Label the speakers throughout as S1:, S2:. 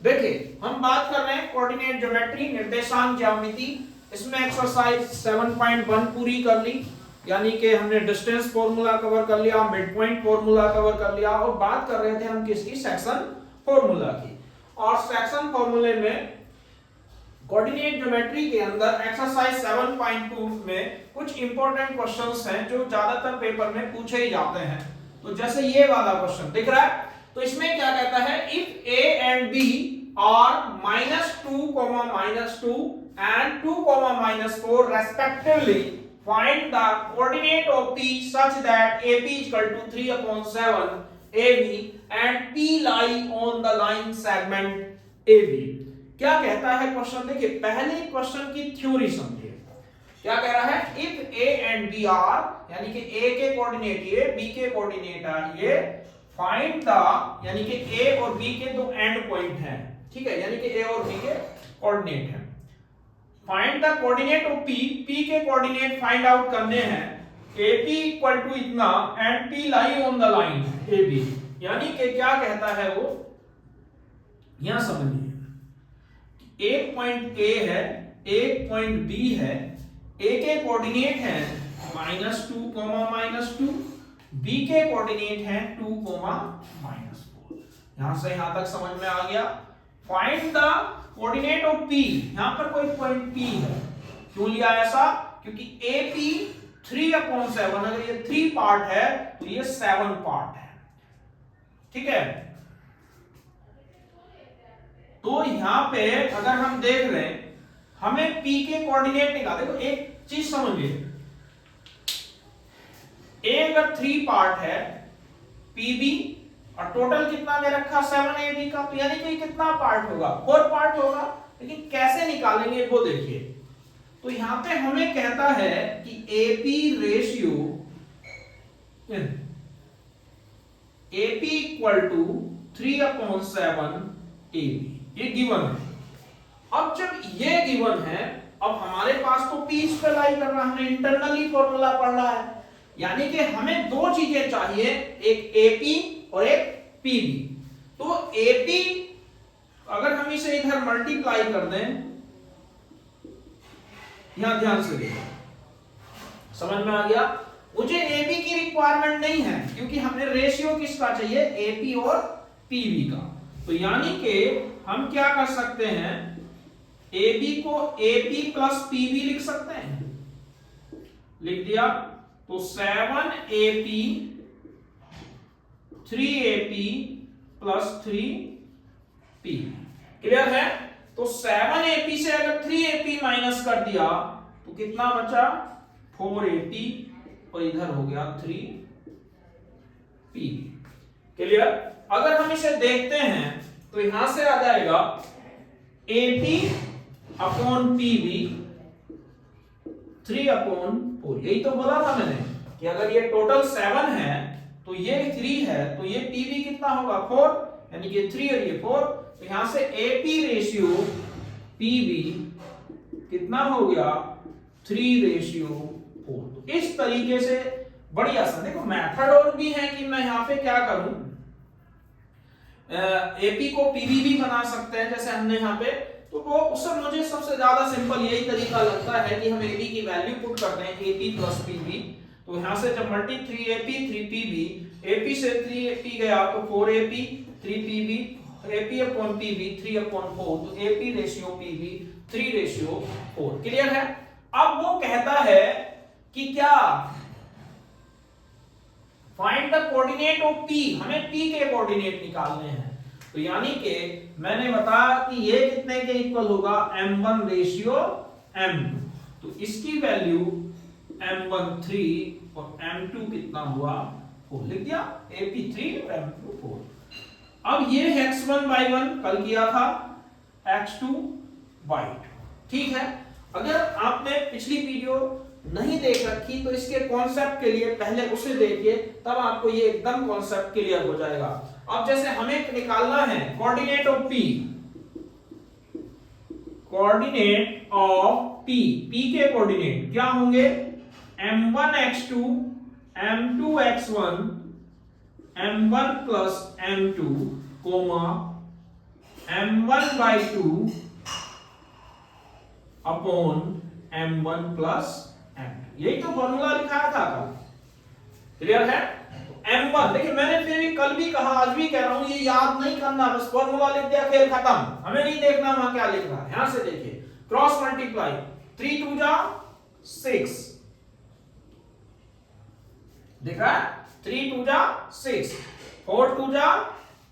S1: देखिए हम बात कर रहे हैं कोऑर्डिनेट ज्योमेट्री, निर्देशांक ज्यामिति। इसमें एक्सरसाइज 7.1 पूरी कर ली, यानी कि हमने डिस्टेंस फॉर्मूला कवर कर लिया, मिड पॉइंट फॉर्मूला कवर कर लिया, और बात कर रहे थे हम किसकी, सेक्शन फॉर्मूला की। और सेक्शन फॉर्मूले में कोऑर्डिनेट ज्योमेट्री के अंदर एक्सरसाइज 7.2 में कुछ इंपॉर्टेंट क्वेश्चंस हैं जो ज्यादातर पेपर में पूछे ही जाते हैं। तो जैसे ये वाला क्वेश्चन दिख रहा है, तो इसमें क्या कहता है, if a and b are -2, -2 and 2, -4 respectively, find the coordinate of p such that AP is equal to 3/7 AB and P lie on the line segment AB। क्या कहता है क्वेश्चन, देखिए पहले क्वेश्चन की थ्योरी समझिए। क्या कह रहा है, if a and b are, यानी कि a के कोऑर्डिनेट ये, b के कोऑर्डिनेट ये, फाइंड द, यानी कि a और b के दो एंड पॉइंट हैं, ठीक है, यानी कि a और b के कोऑर्डिनेट हैं। Find the coordinate of p, p के कोऑर्डिनेट फाइंड आउट करने हैं, AP इक्वल टू इतना and P lie on the line AB। यानी कि क्या कहता है वो, यहां समझिए, एक पॉइंट A है, एक पॉइंट B है, A के कोऑर्डिनेट हैं -2, -2, B के कोऑर्डिनेट हैं 2, -4। यहां से यहां तक समझ में आ गया। Find the coordinate of P, यहां पर कोई पॉइंट P है, क्यों लिया ऐसा, क्योंकि AP 3/7, अगर ये 3 पार्ट है तो ये 7 पार्ट है, ठीक है। तो यहां पे अगर हम देख रहे हैं, हमें P के कोऑर्डिनेट निकाल, देखो एक चीज समझिए, A अगर 3 पार्ट है, PB, और टोटल कितना दे रखा 7AB का, तो यानी कि कितना पार्ट होगा, 4 पार्ट होगा। लेकिन कैसे निकालेंगे वो देखिए। तो यहां पे हमें कहता है कि AP ratio, AP equal to 3/7 AB, ये गिवन है। अब जब ये गिवन है, अब हमारे पास तो P इस पे लाई कर रहा है, हमने इंटरनली फॉर्मूला पढ़ा है, यानी कि हमें दो चीजें चाहिए, एक AP और एक PB। तो AP अगर हम इसे इधर मल्टीप्लाई कर दें, यहां ध्यान से देखो, समझ में आ गया। मुझे AB की रिक्वायरमेंट नहीं है, क्योंकि हमें रेशियो किसका चाहिए, AP और PB का। तो यानी कि हम क्या कर सकते हैं, AB को AP प्लस PB लिख सकते हैं, लिख दिया। तो 7AP 3AP plus 3PB, clear है। तो 7AP से अगर 3AP माइनस कर दिया तो कितना बचा, 4AP, और इधर हो गया 3PB, क्लियर। अगर हम इसे देखते हैं तो यहां से आ जाएगा AP अपॉन PB 3/4। यही तो बोला था मैंने कि अगर ये टोटल 7 है तो ये 3 है, तो ये PB कितना होगा, 4, यानी कि 3 और ये 4। तो यहां से AP रेशियो PB कितना हो गया, 3/4। तो इस तरीके से बड़ी आसान, देखो मेथड और भी है कि मैं यहां पे क्या करूं, AP को PB भी बना सकते हैं जैसे हमने यहां पे, तो वो उससे मुझे सबसे ज्यादा सिंपल यही तरीका लगता है कि हम AB की वैल्यू पुट करते हैं, AP प्लस PB। तो यहां से जब मल्टी 3AP 3PB, AP से 3AP गया तो 4AP 3PB, AP upon PB 3/4, तो AP रेशियो PB 3/4, क्लियर है। अब वो कहता है कि क्या, find the coordinate of P, हमें P के कोऑर्डिनेट निकालने हैं। तो यानी कि मैंने बताया कि ये कितने के इक्वल होगा, M1 रेशियो M2। तो इसकी वैल्यू M1 3 और M2 कितना हुआ, 4, लिख दिया, AP 3 और M2 4। अब ये x1 y1 कल किया था, x2 y2, ठीक है। अगर आपने पिछली वीडियो नहीं देख रखी तो इसके कॉन्सेप्ट के लिए पहले उसे देखिए, तब आपको ये एकदम कॉन्सेप्ट क्लियर हो जाएगा। अब जैसे हमें निकालना है coordinate of P, coordinate of P, P के कोऑर्डिनेट क्या होंगे, M1 x2 M2 x1 M1 plus M2 coma m1/2 upon m1 plus m2। यही तो फॉर्मूला लिखाया था कल, क्लियर है? m1 देखिए, मैंने फिर भी कल भी कहा, आज भी कह रहा हूं, ये याद नहीं करना, बस फॉर्मूला लिख दिया, खेल खत्म। हमें नहीं देखना वहां क्या लिख रहा है। यहां से देखिए, क्रॉस मल्टीप्लाई, 3 2 जा 6, देखा, 3 2 जा 6, 4 2 जा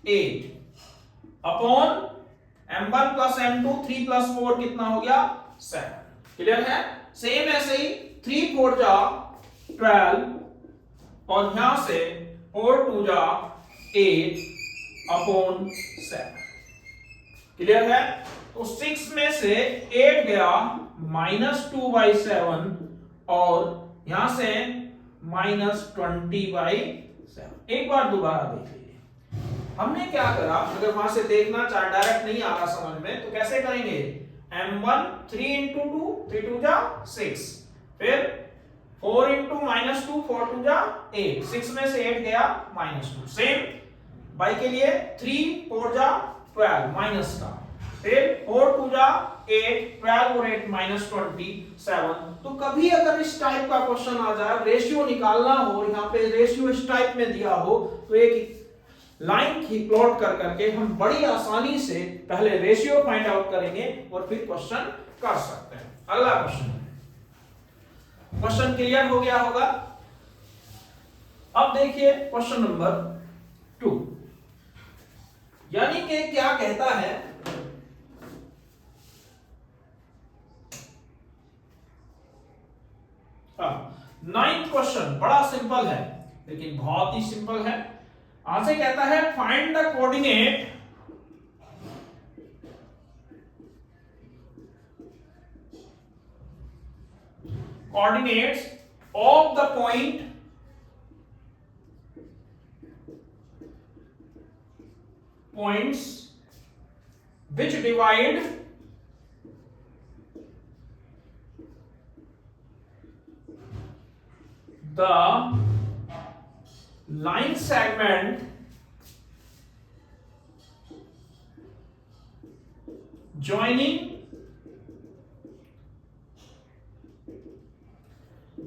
S1: 8 upon m1 plus m2, 3 plus 4 कितना हो गया 7, क्लियर है? सेम ऐसे ही 3 4 जा 12 और यहां से 4 2 जा 8 अपॉन 7, क्लियर है? तो 6 में से 8 गया -2/7 और यहां से -20/7। एक बार दोबारा देख लीजिए, हमने क्या करा, अगर वहां से देखना चाहे, डायरेक्ट नहीं आ रहा समझ में, तो कैसे करेंगे? m1 3 × 2, 3 2 जा 6, फिर 4 × -2, 4 2 जा 8, 6 में से 8 गया -2, सेम बाई के लिए 3 4 जा 12 माइनस का, फिर 4 2 जा 8, 12 और 8 -27। तो कभी अगर इस टाइप का क्वेश्चन आ जाए, रेशियो निकालना हो, यहाँ पे रेशियो इस टाइप में दिया हो, तो एक लाइन की प्लॉट कर करके हम बड़ी आसानी से पहले रेशियो फाइंड आउट करेंगे और फिर क्वेश्चन कर सकते हैं। अगला क्वेश्चन क्लियर हो गया होगा? अब देखिए क्वेश्चन नंबर 2, यानी कि क्या कहता है, नाइन्थ क्वेश्चन बड़ा सिंपल है, लेकिन बहुत ही सिंपल है। आज से कहता है find the coordinates of the points which divide the line segment joining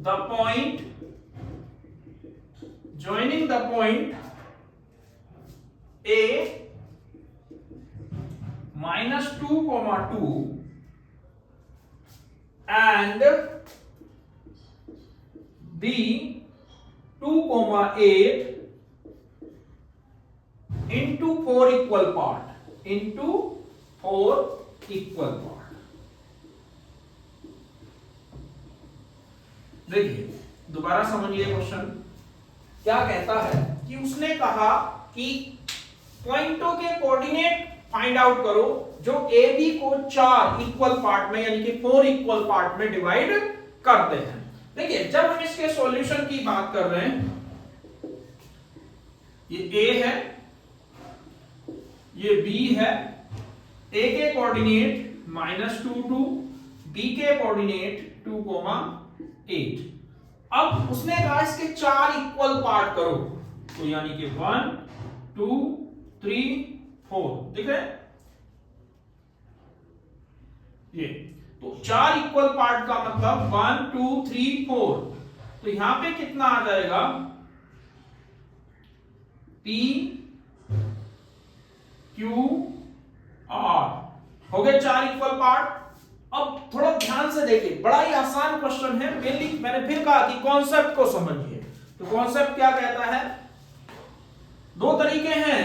S1: the point A -2, 2 and B 2, 8 into 4 equal part, देखिए दोबारा समझिए क्वेश्चन। क्या कहता है कि उसने कहा कि पॉइंटों के कोऑर्डिनेट फाइंड आउट करो जो ए बी को 4 इक्वल पार्ट में, यानी कि 4 इक्वल पार्ट में डिवाइड करते हैं। देखिए जब हम इसके सॉल्यूशन की बात कर रहे हैं, ये ए है, ये बी है, ए के कोऑर्डिनेट -2 2, बी के कोऑर्डिनेट 2, 8। अब उसने कहा इसके 4 इक्वल पार्ट करो, तो यानी कि 1 2 3 4, दिख रहे हैं ये, तो 4 इक्वल पार्ट का मतलब 1 2 3 4, तो यहां पे कितना आ जाएगा, P Q R, हो गए 4 इक्वल पार्ट। अब थोड़ा ध्यान से देखिए, बड़ा ही आसान क्वेश्चन है, मैंने फिर कहा कि कॉन्सेप्ट को समझिए। तो कॉन्सेप्ट क्या कहता है, दो तरीके हैं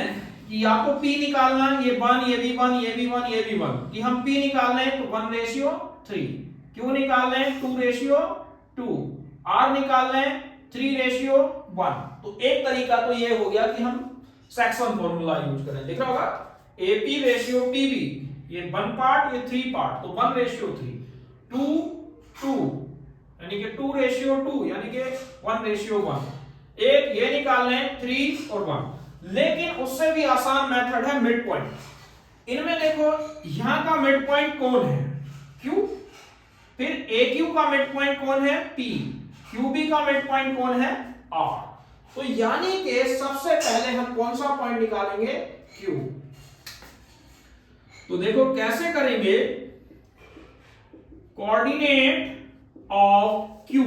S1: कि या तो P निकालना, ये 1, ये भी 1, ये भी 1, ये भी 1, कि हम P निकाल लें तो 1:3, Q निकाल लें 2:2, R निकाल लें 3:1। तो एक तरीका तो ये हो गया कि हम सेक्शन फॉर्मूला यूज करें, देख रहा होगा, AP/PB, ये 1 पार्ट, ये 3 पार्ट, तो 1:3, 2 2 यानी कि 2:2, यानी कि 1:1। एक ये निकाल लें 3 और 1। लेकिन उससे भी आसान मेथड है मिड पॉइंट। इनमें देखो यहां का मिड पॉइंट कौन है, Q, फिर AQ का मिड पॉइंट कौन है, P, QB का मिड पॉइंट कौन है, R। तो यानी कि सबसे पहले हम कौन सा पॉइंट निकालेंगे, Q। तो देखो कैसे करेंगे, कोऑर्डिनेट ऑफ क्यू,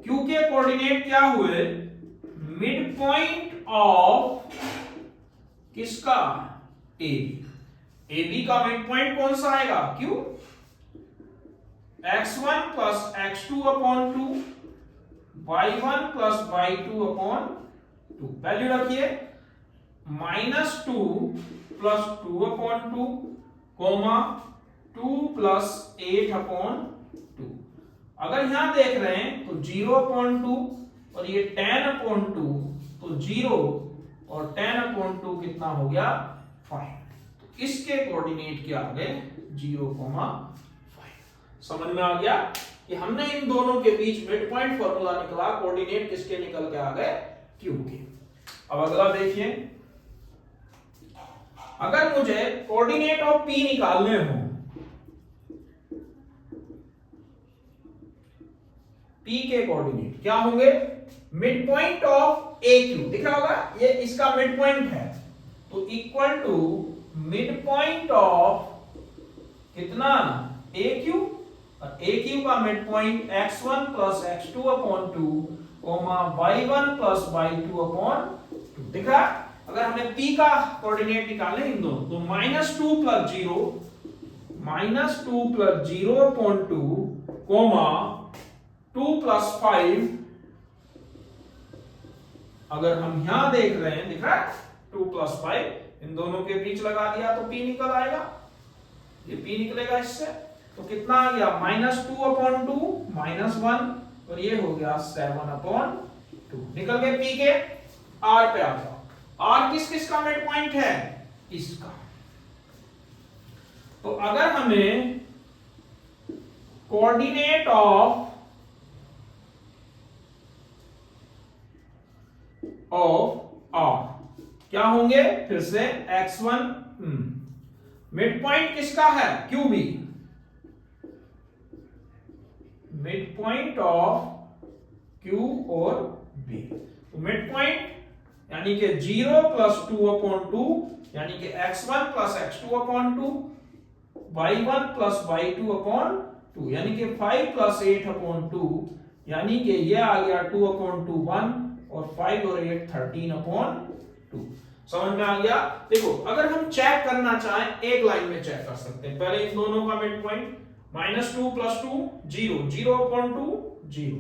S1: क्यू के कोऑर्डिनेट क्या हुए, मिड पॉइंट ऑफ किसका, ए बी का मिड पॉइंट कौन सा आएगा, Q, x1 plus x2 upon 2, y1 plus y2 upon 2, value रखिए -2 plus 2 upon 2, comma 2 plus 8 upon 2। अगर यहां देख रहे हैं तो 0 अपॉन 2 और ये 10 अपॉन 2, तो 0 और 10 अपॉन 2 कितना हो गया, 5। तो इसके कोऑर्डिनेट क्या आ गए, 0,5। समझ में आ गया कि हमने इन दोनों के बीच मिड पॉइंट फॉर्मूला निकला, कोऑर्डिनेट किसके निकल के आ गए, क्यू के। अब अगला देखिए, अगर मुझे कोऑर्डिनेट ऑफ पी निकालने हो, पी के कोऑर्डिनेट क्या होंगे, mid point of A Q, दिख रहा होगा ये इसका मिड पॉइंट है, तो equal to mid point of कितना, ए क्यू, और ए क्यू का mid point x1 plus x2 upon 2, y1 plus y2 upon 2, दिख रहा। अगर हमें p का कोऑर्डिनेट निकालने इन दोनों, तो -2 प्लस 0, -2 प्लस 0 अपॉन 2, 2 प्लस 5, अगर हम यहां देख रहे हैं, दिख रहा है 2 प्लस 5, इन दोनों के बीच लगा दिया तो p निकल आएगा, ये p निकलेगा इससे, तो कितना आ गया, -2 अपॉन 2, -1, और ये हो गया 7 अपॉन 2। निकल गए p के। r पे आ जाओ, r किस किस का मिड पॉइंट है, इसका। तो अगर हमें कोऑर्डिनेट ऑफ r क्या होंगे, फिर से x1, मिड पॉइंट किसका है, Q B, mid point of Q और बी, तो मिड पॉइंट यानी कि 0 प्लस 2 अपॉन 2, यानी कि x1 plus x2 upon 2, y1 plus y2 upon 2, यानी कि 5 प्लस 8 अपॉन 2, यानी कि ये आ गया 2 अपॉन 2 1, और 5 और 8 13 अपॉन 2। समझ में आ गया। देखो अगर हम चेक करना चाहें, एक लाइन में चेक कर सकते हैं, पहले इन दोनों का mid point, -2 plus 2 0, 0 upon 2 0,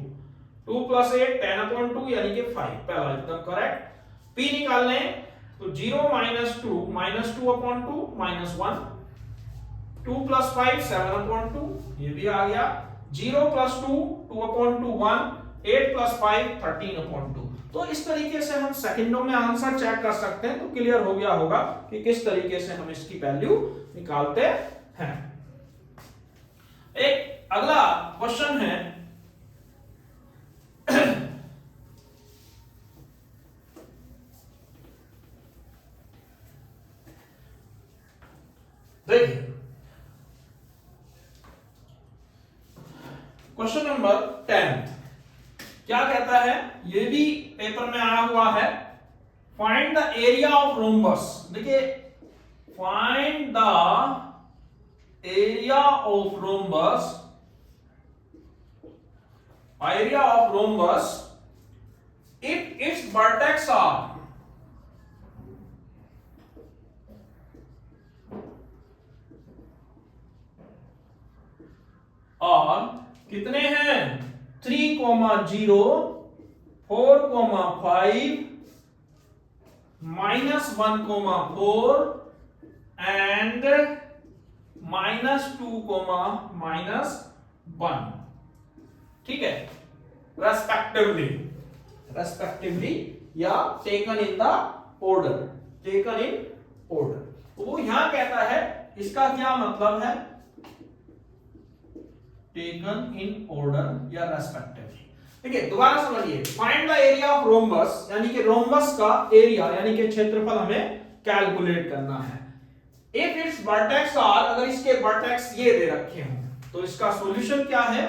S1: 2 plus 8 10 upon 2, यानी कि 5, पहला एकदम करेक्ट। p निकालने तो 0 -2 -2 अपॉन 2 -1, 2 प्लस 5 7 अपॉन 2, ये भी आ गया, 0 प्लस 2 2 अपॉन 2 1, 8 प्लस 5 13 अपॉन 2। तो इस तरीके से हम सेकंडों में आंसर चेक कर सकते हैं, तो क्लियर हो गया होगा कि किस तरीके से हम इसकी वैल्यू निकालते हैं। एक अगला क्वेश्चन है, देखिए क्वेश्चन नंबर 10 क्या कहता है, ये भी पेपर में आया हुआ है, find the area of rhombus. देखिए find the area of rhombus, area of rhombus if its vertex are, और कितने हैं, 3, 0, 4, 5, -1, 4 एंड -2, -1, ठीक है, रेस्पेक्टिवली या taken in the order, taken in order. तो वो यहां कहता है, इसका क्या मतलब है, टेकन इन ऑर्डर या रेस्पेक्टिवली। ठीक है, दोबारा समझिए, find the area of rhombus, यानी कि रोम्बस का एरिया यानी कि क्षेत्रफल हमें कैलकुलेट करना है। इफ इट्स वर्टेक्स आर, अगर इसके वर्टेक्स ये दे रखे हों, तो इसका सॉल्यूशन क्या है,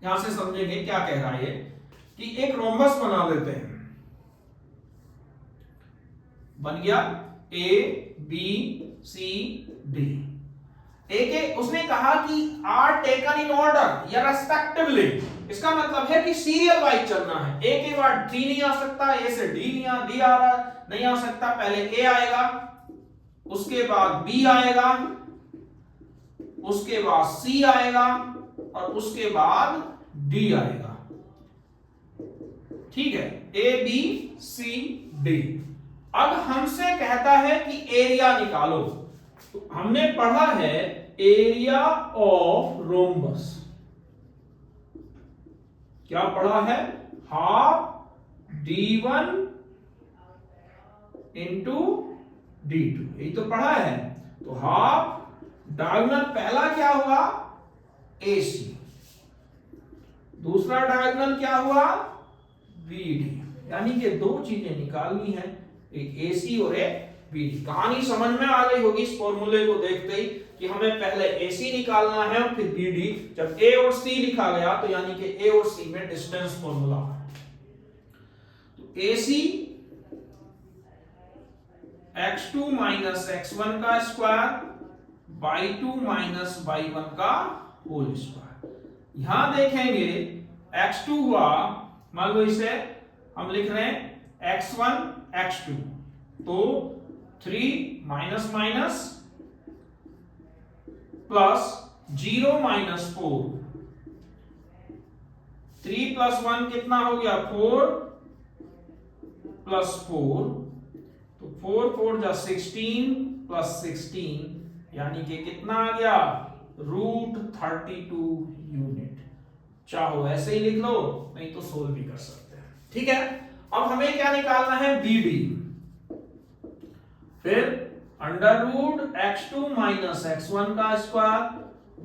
S1: यहां से समझेंगे क्या कह रहा है, कि एक रोम्बस बना लेते हैं, बन गया A B C डी। उसने कहा कि आर टेकन इन ऑर्डर या रेस्पेक्टिवली, इसका मतलब है कि सीरियल वाइज चलना है। ए के बाद डी नहीं आ सकता, ए से डी नहीं आ रहा, नहीं आ सकता। पहले ए आएगा, उसके बाद बी आएगा, उसके बाद सी आएगा और उसके बाद डी आएगा। ठीक है, ए बी सी डी। अब हमसे कहता है कि एरिया निकालो। तो हमने पढ़ा है एरिया ऑफ रोम्बस, क्या पढ़ा है? हाफ d1 इंटू d2, यही तो पढ़ा है। तो हाफ डायगोनल पहला क्या हुआ? AC, दूसरा डायगोनल क्या हुआ? BD। यानी कि दो चीजें निकालनी है, एक AC और एक BD। कहानी समझ में आ गई होगी इस फॉर्मूले को देखते ही कि हमें पहले AC निकालना है और फिर BD। जब A और C लिखा गया तो यानी कि A और C में डिस्टेंस फॉर्मूला। तो AC x2 माइनस x1 का स्क्वायर बाई 2 माइनस बाई 1 का होल स्क्वायर। यहां देखेंगे x2 हुआ, मान लो इसे हम लिख रहे हैं x1 x2, तो 3 minus minus plus 0 minus 4, 3 plus 1 कितना हो गया? 4 प्लस 4, तो 4 4 जा 16 प्लस 16 यानी कि कितना आ गया? √32 यूनिट। चाहो ऐसे ही लिख लो, नहीं तो सोल्व भी कर सकते हैं। ठीक है, अब हमें क्या निकालना है? BD। फिर √x2 माइनस x1 का स्क्वायर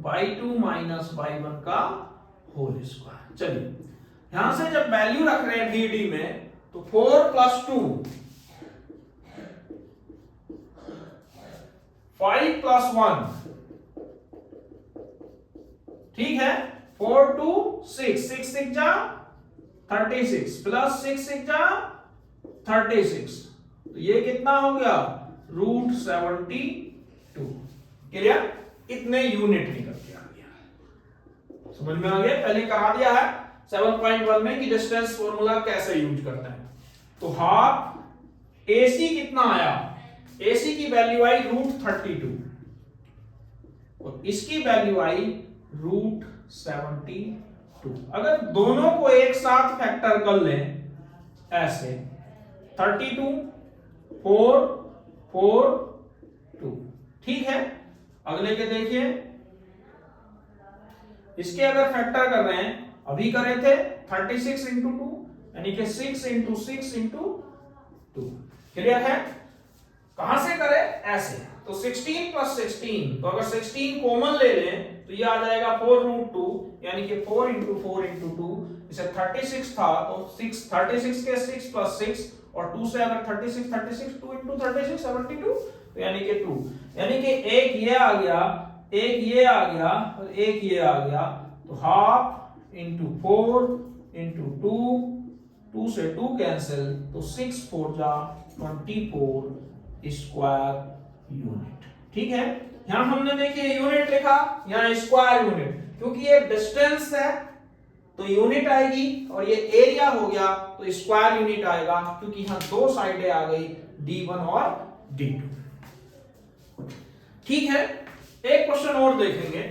S1: बाई 2 माइनस बाई 1 का होल स्क्वायर। चलिए यहां से जब वैल्यू रख रहे हैं BD में, तो 4 प्लस 2 5 प्लस 1, ठीक है, 4 2 6, 6 6 जा 36 प्लस 6 6 जा 36, तो ये कितना हो गया? √72। क्लियर? इतने यूनिट निकल के आ गया। समझ में आ गया? पहले करा दिया है 7.1 में कि डिस्टेंस फॉर्मूला कैसे यूज करते हैं। तो हाफ AC कितना आया? AC की वैल्यू आई √32 और इसकी वैल्यू आई √72। अगर दोनों को एक साथ फैक्टर कर लें ऐसे, 32 4 4 2, ठीक है। अगले के देखिए, इसके अगर फैक्टर कर रहे हैं, अभी करे थे 36 इंटू 2 यानी कि 6 इंटू 6 इंटू 2। क्लियर है? कहां से करें? ऐसे। तो 16 प्लस 16, तो अगर 16 कॉमन ले लें तो ये आ जाएगा 4√2 यानी कि 4 इंटू 4 इंटू 2। इसे 36 था तो 36 के 6 प्लस 6 और 2 से अगर 36 2 इंटू 36 72, तो यानी कि 2, यानी कि एक ये आ गया, एक ये आ गया और एक ये आ गया। तो हाफ इंटू 4 इंटू 2 से 2 कैंसिल, तो 6 4 जा 24 स्क्वायर यूनिट। ठीक है, यहां हमने देखिए यूनिट लिखा, यहां स्क्वायर यूनिट, क्योंकि ये डिस्टेंस है तो यूनिट आएगी और ये एरिया हो गया तो स्क्वायर यूनिट आएगा, क्योंकि यहां दो साइडें आ गई D1 और D2। ठीक है, एक क्वेश्चन और देखेंगे।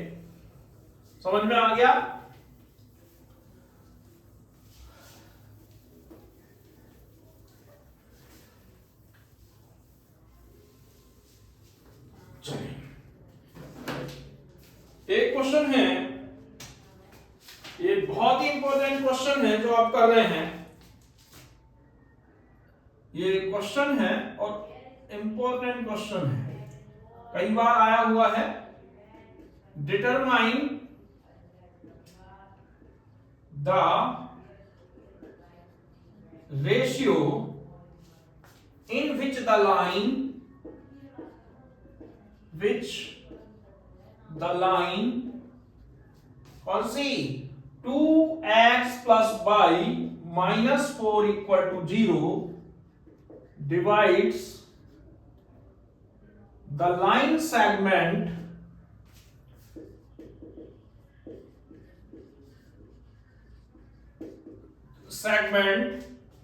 S1: समझ में आ गया? एक क्वेश्चन है, ये बहुत ही इंपॉर्टेंट क्वेश्चन है जो आप कर रहे हैं। ये क्वेश्चन है और इंपॉर्टेंट क्वेश्चन है, कई बार आया हुआ है। Determine the ratio in which the line कौन सी 2x plus y minus 4 equal to 0 divides the line segment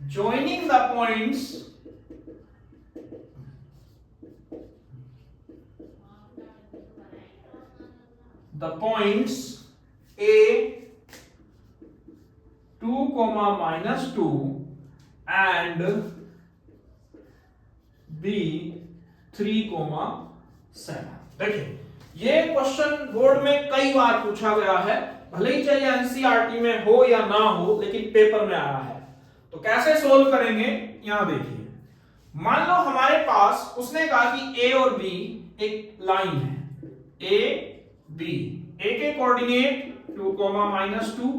S1: joining the points A 2, -2 and B 3, 7। देखिए ये क्वेश्चन बोर्ड में कई बार पूछा गया है, भले ही चाहे एनसीईआरटी में हो या ना हो, लेकिन पेपर में आया है। तो कैसे सोल्व करेंगे, यहां देखिए। मान लो हमारे पास उसने कहा कि ए और बी एक लाइन है, ए बी, ए के कोऑर्डिनेट 2, -2,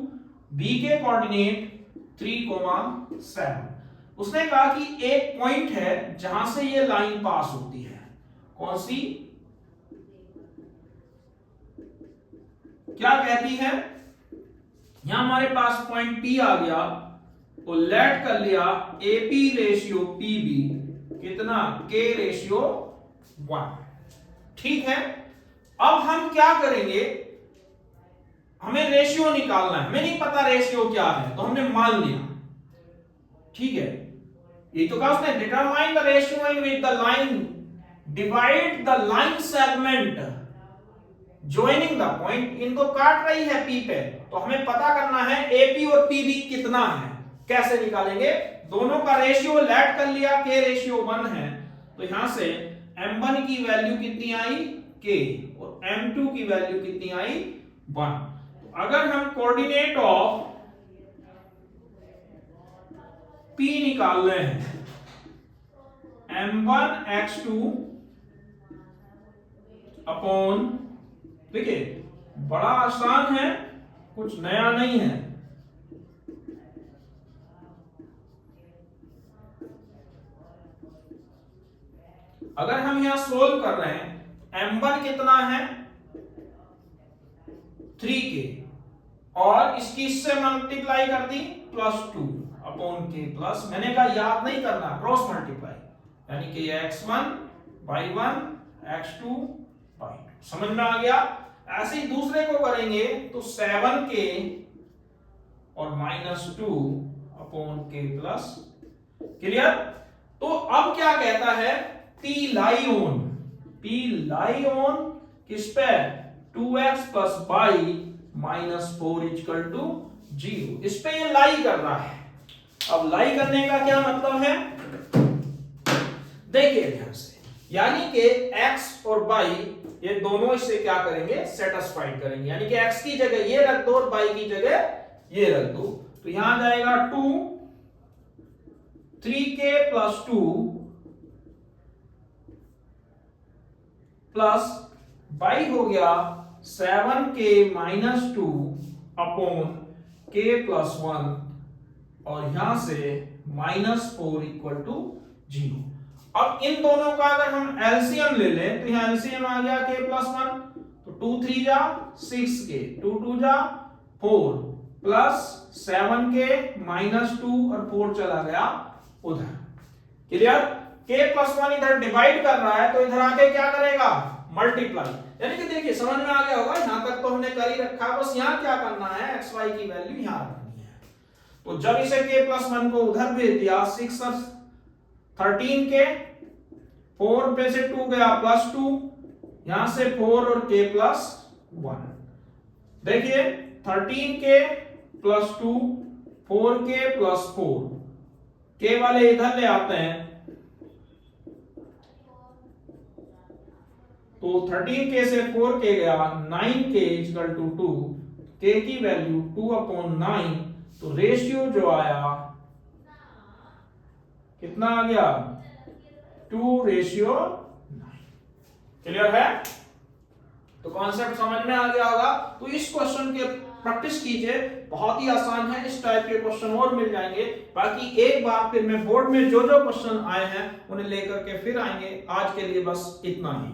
S1: बी के कोऑर्डिनेट 3, 7। उसने कहा कि एक पॉइंट है जहां से ये लाइन पास होती है, कौन सी, क्या कहती है। यहां हमारे पास पॉइंट P आ गया, तो लेट कर लिया AP रेशियो PB कितना, K रेशियो 1। ठीक है, अब हम क्या करेंगे, हमें रेशियो निकालना है, हमें नहीं पता रेशियो क्या है, तो हमने मान लिया। ठीक है, ये तो कहा उसने, determine the ratio in which the line divide the line segment joining the point. इनको काट रही है P पे, तो हमें पता करना है AP और PB कितना है। कैसे निकालेंगे, दोनों का रेशियो लेट कर लिया, K रेशियो 1 है, तो यहां से M1 की वैल्यू कितनी आई, K, और M2 की वैल्यू कितनी आई, 1। तो अगर हम कोऑर्डिनेट ऑफ P निकाल रहे हैं, M1 x2 अपॉन, देखिए बड़ा आसान है, कुछ नया नहीं है। अगर हम यहां सोल्व कर रहे हैं, M1 कितना है, 3K, और इसकी इससे मल्टीप्लाई कर दी +2 अपॉन K प्लस, मैंने कहा याद नहीं करना, क्रॉस मल्टीप्लाई, यानी कि x1 y1 x2 y2। समझ में आ गया। ऐसे ही दूसरे को करेंगे तो 7K और -2 अपॉन K प्लस। क्लियर। तो अब क्या कहता है, P लाई ऑन किस पे, 2x प्लस y -4 = 0। इस पे ये लाई कर रहा है। अब लाई करने का क्या मतलब है, देखिए ध्यान से, यानी कि x और y ये दोनों इससे क्या करेंगे, सेटिस्फाइड करेंगे, यानी कि x की जगह ये रख दो और y की जगह ये रख दो, तो यहां जाएगा 2 3K + 2 प्लस y हो गया 7K - 2 अपॉन K + 1, और यहां से -4 = 0। अब इन दोनों का अगर हम एलसीएम ले लें, तो यहां एलसीएम आ गया K + 1, तो 2 3 जा 6K, 2 2 जा 4 प्लस 7K -2 और 4 चला गया उधर। क्लियर। K + 1 इधर डिवाइड कर रहा है, तो इधर आके क्या करेगा, मल्टीप्लाई। यानी कि देखिए समझ में आ गया होगा, यहां तक तो हमने कर ही रखा, बस यहां क्या करना है, xy की वैल्यू यहां रखनी है। तो जब इसे K + 1 को उधर भेज दिया, 6 और 13K, 4 पे से 2 गया +2, यहां से 4 और K + 1। देखिए 13K + 2 4K + 4, K वाले इधर ले आते हैं, तो 13K से 4K गया, 9K = 2, K की वैल्यू 2/9, तो रेशियो जो आया कितना आ गया, 2:9। क्लियर है। तो कॉन्सेप्ट समझ में आ गया होगा। तो इस क्वेश्चन के प्रैक्टिस कीजिए, बहुत ही आसान है, इस टाइप के क्वेश्चन और मिल जाएंगे। बाकी एक बार फिर मैं बोर्ड में जो जो क्वेश्चन आए हैं उन्हें लेकर के फिर आएंगे। आज के लिए बस इतना ही।